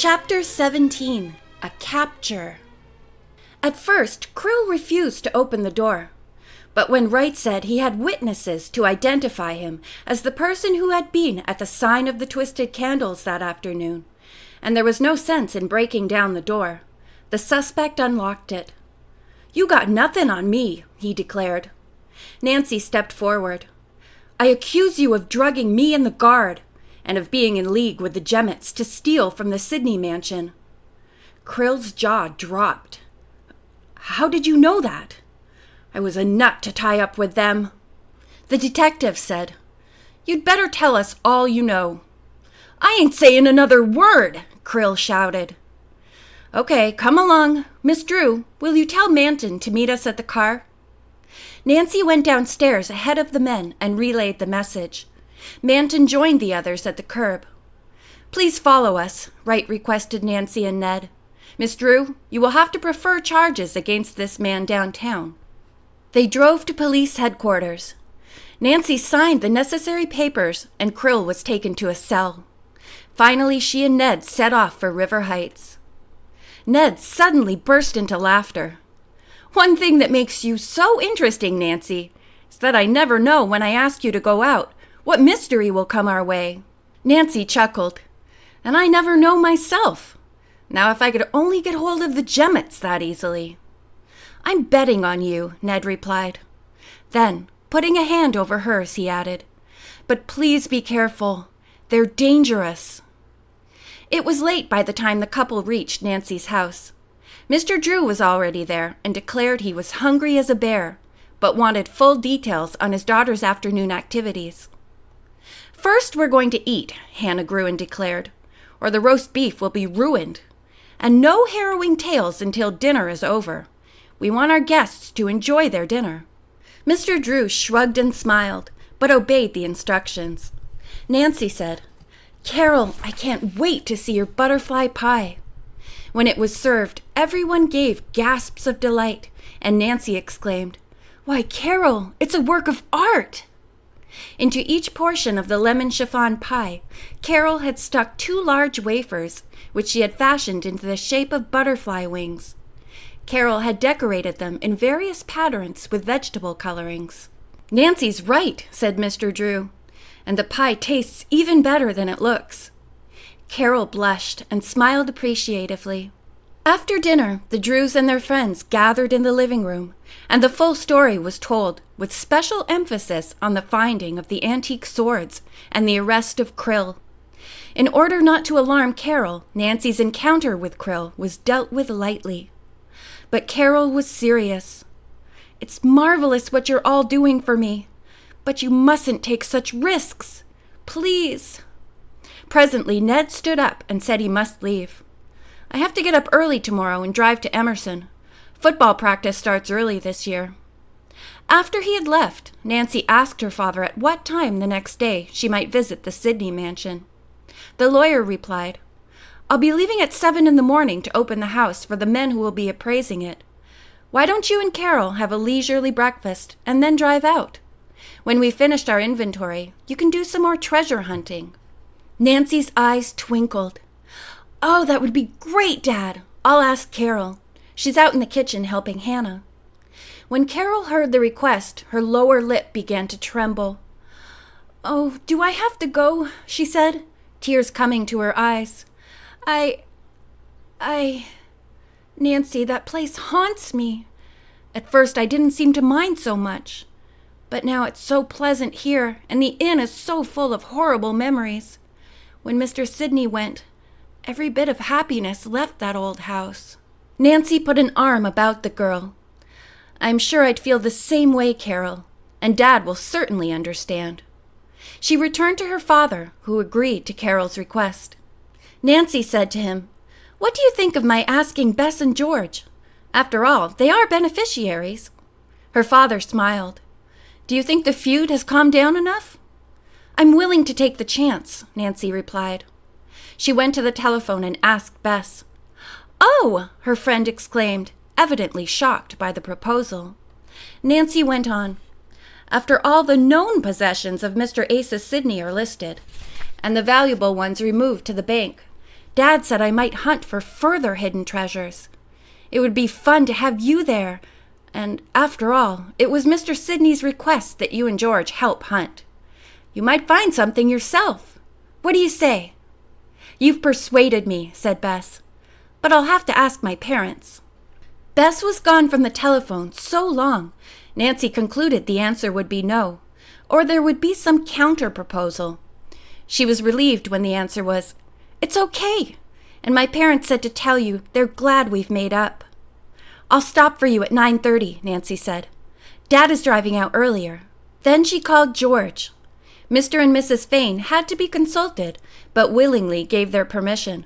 Chapter 17. A Capture. At first, Krill refused to open the door. But when Wright said he had witnesses to identify him as the person who had been at the sign of the Twisted Candles that afternoon, and there was no sense in breaking down the door, the suspect unlocked it. "You got nothing on me," he declared. Nancy stepped forward. "I accuse you of drugging me and the guard, and of being in league with the Jemmets to steal from the Sidney mansion." Krill's jaw dropped. "How did you know that?" "I was a nut to tie up with them." The detective said, "You'd better tell us all you know." "I ain't saying another word," Krill shouted. "Okay, come along. Miss Drew, will you tell Manton to meet us at the car?" Nancy went downstairs ahead of the men and relayed the message. Manton joined the others at the curb. "Please follow us," Wright requested Nancy and Ned. "Miss Drew, you will have to prefer charges against this man downtown." They drove to police headquarters. Nancy signed the necessary papers, and Krill was taken to a cell. Finally, she and Ned set off for River Heights. Ned suddenly burst into laughter. "One thing that makes you so interesting, Nancy, is that I never know when I ask you to go out what mystery will come our way." Nancy chuckled. "And I never know myself. Now if I could only get hold of the Jemmets that easily." "I'm betting on you," Ned replied. Then, putting a hand over hers, he added, "But please be careful. They're dangerous." It was late by the time the couple reached Nancy's house. Mr. Drew was already there and declared he was hungry as a bear, but wanted full details on his daughter's afternoon activities. "First we're going to eat," Hannah Gruen declared, "or the roast beef will be ruined. And no harrowing tales until dinner is over. We want our guests to enjoy their dinner." Mr. Drew shrugged and smiled, but obeyed the instructions. Nancy said, "Carol, I can't wait to see your butterfly pie." When it was served, everyone gave gasps of delight, and Nancy exclaimed, "Why, Carol, it's a work of art!" Into each portion of the lemon chiffon pie, Carol had stuck 2 large wafers, which she had fashioned into the shape of butterfly wings. Carol had decorated them in various patterns with vegetable colorings. "Nancy's right," said Mr. Drew, "and the pie tastes even better than it looks." Carol blushed and smiled appreciatively. After dinner, the Drews and their friends gathered in the living room, and the full story was told, with special emphasis on the finding of the antique swords and the arrest of Krill. In order not to alarm Carol, Nancy's encounter with Krill was dealt with lightly. But Carol was serious. "It's marvelous what you're all doing for me, but you mustn't take such risks. Please." Presently, Ned stood up and said he must leave. "I have to get up early tomorrow and drive to Emerson. Football practice starts early this year." After he had left, Nancy asked her father at what time the next day she might visit the Sidney mansion. The lawyer replied, "I'll be leaving at 7 in the morning to open the house for the men who will be appraising it. Why don't you and Carol have a leisurely breakfast and then drive out? When we've finished our inventory, you can do some more treasure hunting." Nancy's eyes twinkled. "Oh, that would be great, Dad. I'll ask Carol. She's out in the kitchen helping Hannah." When Carol heard the request, her lower lip began to tremble. "Oh, do I have to go?" she said, tears coming to her eyes. Nancy, that place haunts me. At first I didn't seem to mind so much, but now it's so pleasant here, and the inn is so full of horrible memories. When Mr. Sidney went, every bit of happiness left that old house." Nancy put an arm about the girl. "I'm sure I'd feel the same way, Carol, and Dad will certainly understand." She returned to her father, who agreed to Carol's request. Nancy said to him, "What do you think of my asking Bess and George? After all, they are beneficiaries." Her father smiled. "Do you think the feud has calmed down enough?" "I'm willing to take the chance," Nancy replied. She went to the telephone and asked Bess. "Oh!" her friend exclaimed, evidently shocked by the proposal. Nancy went on. "After all the known possessions of Mr. Asa Sidney are listed, and the valuable ones removed to the bank, Dad said I might hunt for further hidden treasures. It would be fun to have you there, and after all, it was Mr. Sidney's request that you and George help hunt. You might find something yourself. What do you say?" "You've persuaded me," said Bess, "but I'll have to ask my parents." Bess was gone from the telephone so long, Nancy concluded the answer would be no, or there would be some counter-proposal. She was relieved when the answer was, "It's okay, and my parents said to tell you they're glad we've made up." "I'll stop for you at 9:30, Nancy said. "Dad is driving out earlier." Then she called George. Mr. and Mrs. Fane had to be consulted, but willingly gave their permission.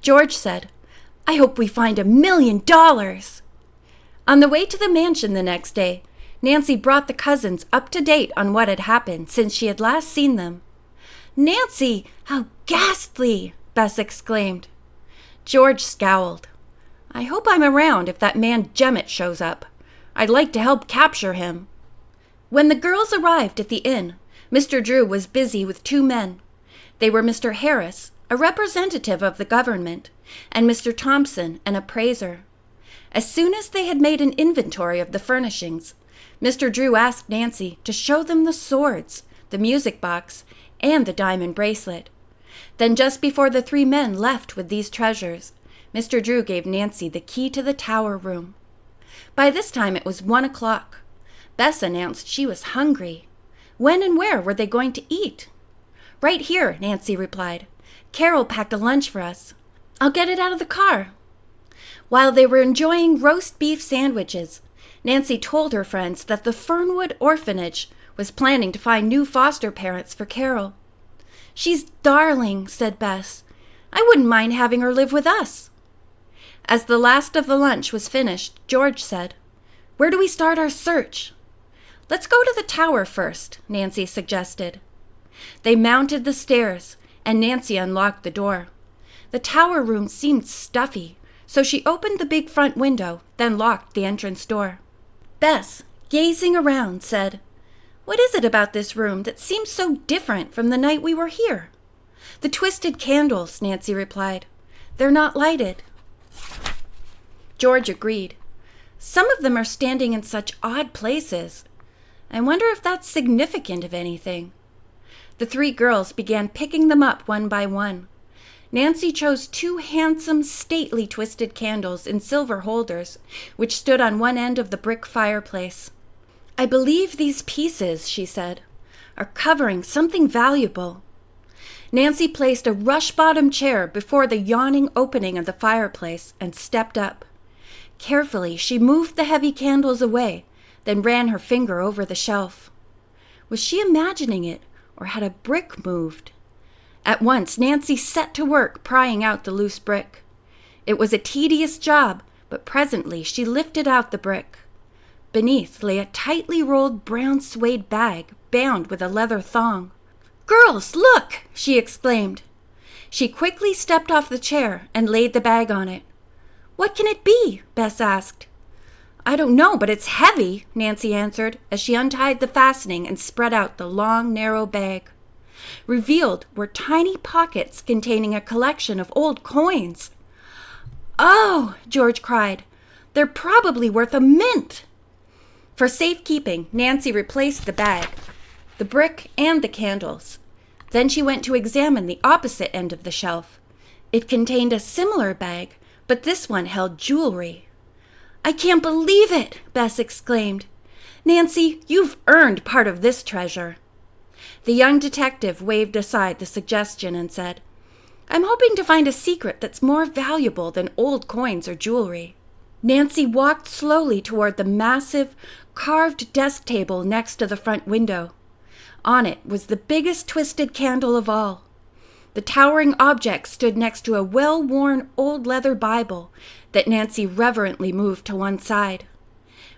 George said, "I hope we find $1 million. On the way to the mansion the next day, Nancy brought the cousins up to date on what had happened since she had last seen them. "Nancy, how ghastly!" Bess exclaimed. George scowled. "I hope I'm around if that man Jemmett shows up. I'd like to help capture him." When the girls arrived at the inn, Mr. Drew was busy with 2 men. They were Mr. Harris, a representative of the government, and Mr. Thompson, an appraiser. As soon as they had made an inventory of the furnishings, Mr. Drew asked Nancy to show them the swords, the music box, and the diamond bracelet. Then just before the 3 men left with these treasures, Mr. Drew gave Nancy the key to the tower room. By this time it was 1 o'clock. Bess announced she was hungry. When and where were they going to eat? "Right here," Nancy replied. "Carol packed a lunch for us. I'll get it out of the car." While they were enjoying roast beef sandwiches, Nancy told her friends that the Fernwood Orphanage was planning to find new foster parents for Carol. "She's darling," said Bess. "I wouldn't mind having her live with us." As the last of the lunch was finished, George said, "Where do we start our search?" "Let's go to the tower first," Nancy suggested. They mounted the stairs, and Nancy unlocked the door. The tower room seemed stuffy, so she opened the big front window, then locked the entrance door. Bess, gazing around, said, "What is it about this room that seems so different from the night we were here?" "The twisted candles," Nancy replied. "They're not lighted." George agreed. "Some of them are standing in such odd places. I wonder if that's significant of anything." The 3 girls began picking them up one by one. Nancy chose 2 handsome, stately twisted candles in silver holders, which stood on one end of the brick fireplace. "I believe these pieces," she said, "are covering something valuable." Nancy placed a rush-bottom chair before the yawning opening of the fireplace and stepped up. Carefully, she moved the heavy candles away, then ran her finger over the shelf. Was she imagining it, or had a brick moved? At once, Nancy set to work prying out the loose brick. It was a tedious job, but presently she lifted out the brick. Beneath lay a tightly rolled brown suede bag bound with a leather thong. "Girls, look!" she exclaimed. She quickly stepped off the chair and laid the bag on it. "What can it be?" Bess asked. "I don't know, but it's heavy," Nancy answered as she untied the fastening and spread out the long, narrow bag. Revealed were tiny pockets containing a collection of old coins. "Oh!" George cried. "They're probably worth a mint." For safekeeping, Nancy replaced the bag, the brick, and the candles. Then she went to examine the opposite end of the shelf. It contained a similar bag, but this one held jewelry. "I can't believe it!" Bess exclaimed. "Nancy, you've earned part of this treasure." The young detective waved aside the suggestion and said, "I'm hoping to find a secret that's more valuable than old coins or jewelry." Nancy walked slowly toward the massive, carved desk table next to the front window. On it was the biggest twisted candle of all. The towering object stood next to a well-worn old leather Bible that Nancy reverently moved to one side.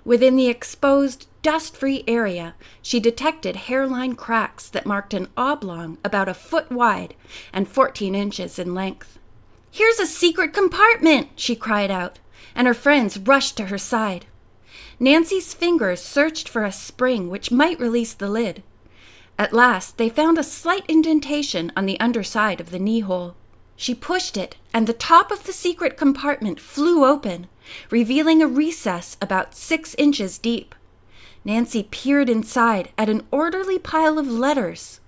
Within the exposed, dust-free area, she detected hairline cracks that marked an oblong about a foot wide and 14 inches in length. "Here's a secret compartment!" she cried out, and her friends rushed to her side. Nancy's fingers searched for a spring which might release the lid. At last, they found a slight indentation on the underside of the knee hole. She pushed it, and the top of the secret compartment flew open, revealing a recess about 6 inches deep. Nancy peered inside at an orderly pile of letters.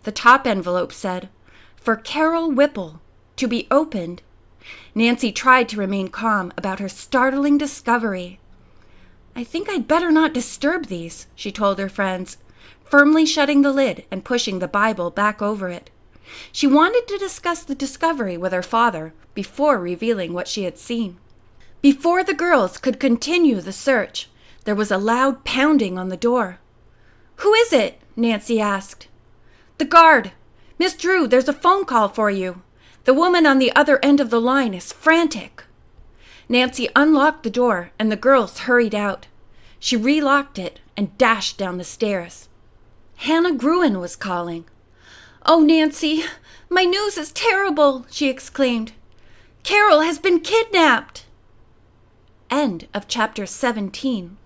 The top envelope said, "For Carol Wipple, to be opened." Nancy tried to remain calm about her startling discovery. "I think I'd better not disturb these," she told her friends, firmly shutting the lid and pushing the Bible back over it. She wanted to discuss the discovery with her father before revealing what she had seen. Before the girls could continue the search, there was a loud pounding on the door. "Who is it?" Nancy asked. "The guard. Miss Drew, there's a phone call for you. The woman on the other end of the line is frantic." Nancy unlocked the door and the girls hurried out. She relocked it and dashed down the stairs. Hannah Gruen was calling. "Oh, Nancy, my news is terrible," she exclaimed. "Carol has been kidnapped." End of chapter 17.